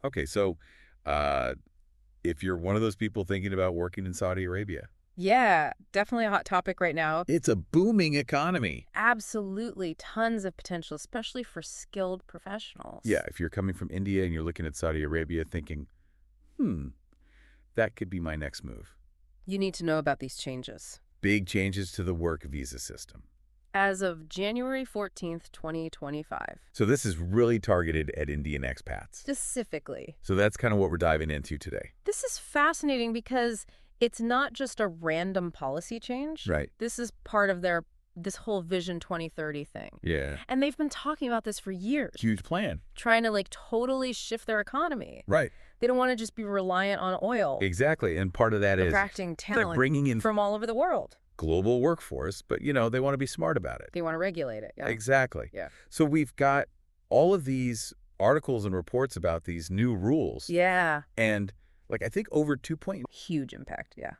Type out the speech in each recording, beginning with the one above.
Okay, so uh, if you're one of those people thinking about working in Saudi Arabia, Yeah, definitely a hot topic right now. it's a booming economy. Absolutely tons of potential, especially for skilled Yeah, professionals. if you're coming from India and you're looking at Saudi Arabia thinking, hmm, that could be my next move. You need to know about these changes. Big changes to the work visa system. As of January 14th, 2025, So this is really targeted at Indian expats. specifically. So that's kind of what we're diving into today. This is fascinating because it's not just a random policy change. Right. This is part of this whole Vision 2030 thing. Yeah. And they've been talking about this for years, Huge plan. trying to like totally shift their economy. Right. They don't want to just be reliant on oil, Exactly. And part of that is attracting they're talent bringing in from all over the world. global workforce, but, they want to be smart about it. They want to regulate it. Yeah. Exactly. Yeah. So we've got all of these articles and reports about these new rules. Yeah. And I think over 2.4 Huge impact. Yeah.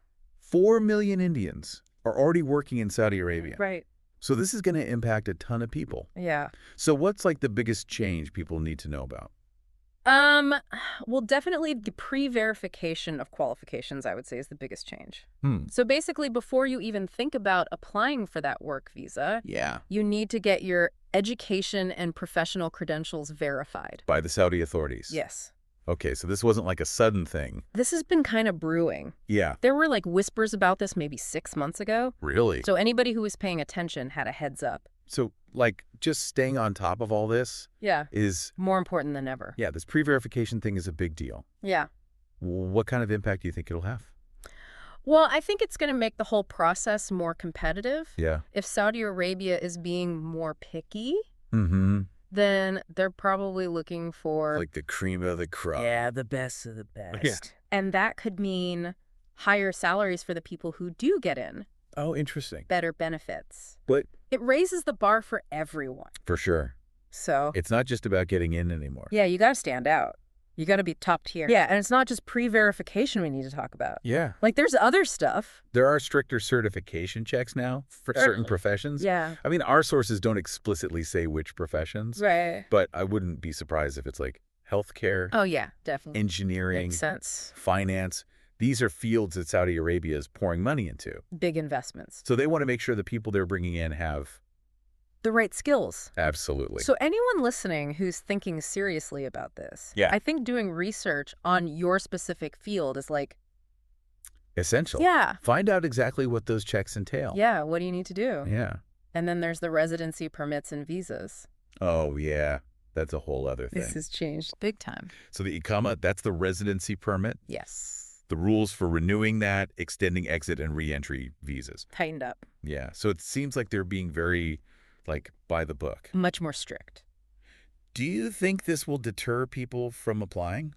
million Indians are already working in Saudi Arabia. Right. So this is going to impact a ton of people. Yeah. So what's the biggest change people need to know about? Um, well, definitely the pre-verification of qualifications, I would say, is the biggest change. So basically, before you even think about applying for that work visa, Yeah. you need to get your education and professional credentials verified. By the Saudi authorities. Yes. Okay, so this wasn't a sudden thing. This has been kind of brewing. Yeah. There were whispers about this maybe 6 months ago. Really? So anybody who was paying attention had a heads up. So just staying on top of all this Yeah. is, More important than ever. yeah, this pre-verification thing is a big deal. Yeah. What kind of impact do you think it'll have? Well, I think it's going to make the whole process more competitive. Yeah. If Saudi Arabia is being more picky, Mm-hmm. then they're probably looking for The cream of the crop. the best of the best. Yeah. And that could mean higher salaries for the people who do get in, Oh, interesting. better benefits. But It raises the bar for everyone. for sure, So, it's not just about getting in anymore. yeah, you got to stand out. You got to be top tier. Yeah, and it's not just pre-verification we need to talk about. Yeah. There's other stuff. There are stricter certification checks now for certain Certainly. professions. Yeah. I mean, our sources don't explicitly say which professions, Right. but I wouldn't be surprised if it's healthcare, Oh, yeah, definitely. engineering, Makes sense. finance. These are fields that Saudi Arabia is pouring money into. Big investments. So they want to make sure the people they're bringing in have The right skills. absolutely. So anyone listening who's thinking seriously about this, Yeah. I think doing research on your specific field is essential. yeah, Find out exactly what those checks entail. yeah, what do you need to do? Yeah. And then there's the residency permits and visas. Oh, yeah. That's a whole other thing. This has changed big time. So the Iqama, that's the residency permit. Yes. The rules for renewing that, extending exit and re-entry visas. Tightened up. Yeah. So it seems like they're being very, by the book. Much more strict. Do you think this will deter people from applying?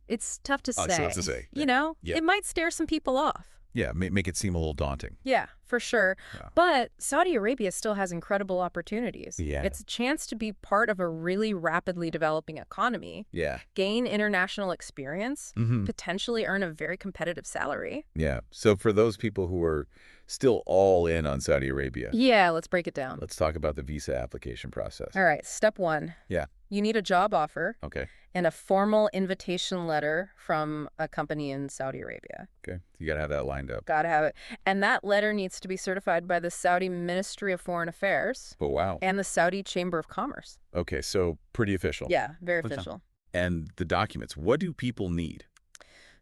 It's tough to say. It's tough to say. Yeah. Yeah. It might scare some people off. Yeah, make it seem a little daunting. Yeah, for sure. Yeah. But Saudi Arabia still has incredible opportunities. Yeah. It's a chance to be part of a really rapidly developing economy, Yeah. gain international experience, Mm-hmm. potentially earn a very competitive salary. Yeah. So for those people who are still all in on Saudi Arabia, Yeah, let's break it down. let's talk about the visa application process. All right, step 1. Yeah. You need a job offer Okay. and a formal invitation letter from a company in Saudi Arabia. Okay. You got to have that lined up. Gotta have it. And that letter needs to be certified by the Saudi Ministry of Foreign Affairs But wow. and the Saudi Chamber of Commerce. Okay. So pretty official. Yeah, very What's that? official. And the documents, what do people need?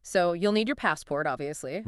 So you'll need your passport, obviously,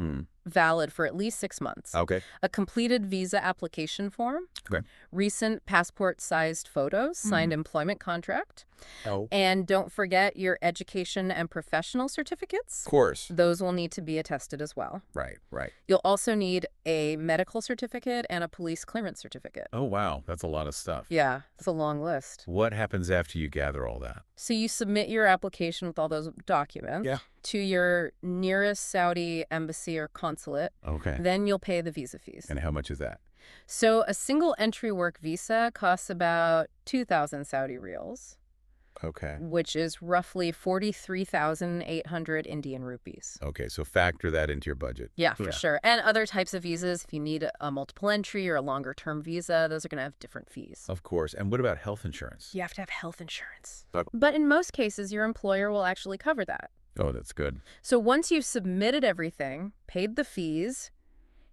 valid for at least 6 months. Okay. A completed visa application form. Okay. Recent passport-sized photos, signed employment contract. Oh. And don't forget your education and professional certificates. Of course. Those will need to be attested as well. Right. Right. You'll also need a medical certificate and a police clearance certificate. Oh, wow. That's a lot of stuff. Yeah, it's a long list. What happens after you gather all that? So you submit your application with all those documents Yeah. to your nearest Saudi embassy or consulate. Okay. Then you'll pay the visa fees. And how much is that? So a single entry work visa costs about 2,000 Saudi riyals. Okay. which is roughly 43,800 Indian rupees. Okay, so factor that into your budget. Yeah, for sure. And other types of visas, if you need a multiple entry or a longer-term visa, those are going to have different fees. Of course. And what about health insurance? You have to have health insurance. Okay. But in most cases, your employer will actually cover that. Oh, that's good. So once you've submitted everything, paid the fees,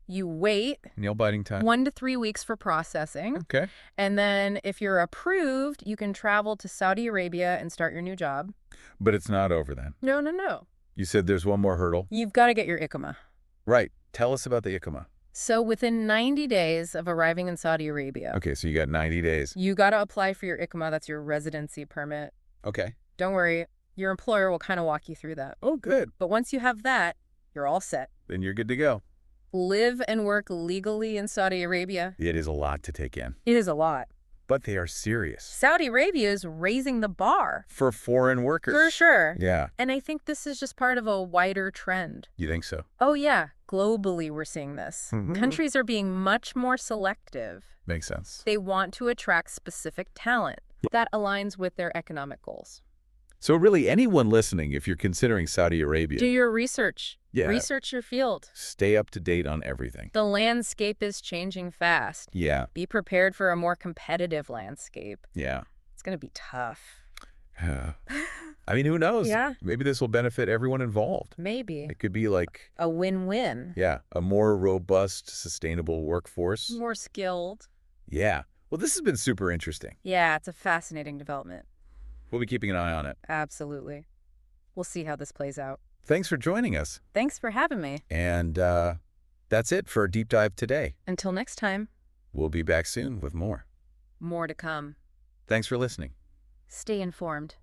you wait Nail-biting time. 1 to 3 weeks for processing. Okay. And then if you're approved, you can travel to Saudi Arabia and start your new job. But it's not over then. No, no, no. You said there's one more hurdle. You've got to get your IQAMA. Right. Tell us about the IQAMA. So within 90 days of arriving in Saudi Arabia, Okay, so you got 90 days. you got to apply for your IQAMA. That's your residency permit. Okay. Don't worry. Your employer will kind of walk you through that. Oh, good. But once you have that, you're all set. Then you're good to go. Live and work legally in Saudi Arabia. It is a lot to take in. It is a lot. But they are serious. Saudi Arabia is raising the bar. For foreign workers. For sure. Yeah. And I think this is just part of a wider trend. You think so? Oh, yeah. Globally, we're seeing this. Mhm. Countries are being much more selective. Makes sense. They want to attract specific talent that aligns with their economic goals. So really, anyone listening, if you're considering Saudi Arabia, Do your research. Yeah. Research your field. stay up to date on everything. The landscape is changing fast. Yeah. Be prepared for a more competitive landscape. Yeah. It's going to be tough. I mean, who knows? Yeah. Maybe this will benefit everyone involved. Maybe. It could be like, A win-win. yeah, a more robust, sustainable workforce. More skilled. Yeah. Well, this has been super interesting. Yeah, it's a fascinating development. We'll be keeping an eye on it. Absolutely. We'll see how this plays out. Thanks for joining us. Thanks for having me. And that's it for our deep dive today. Until next time, We'll be back soon with more. more to come. Thanks for listening. Stay informed.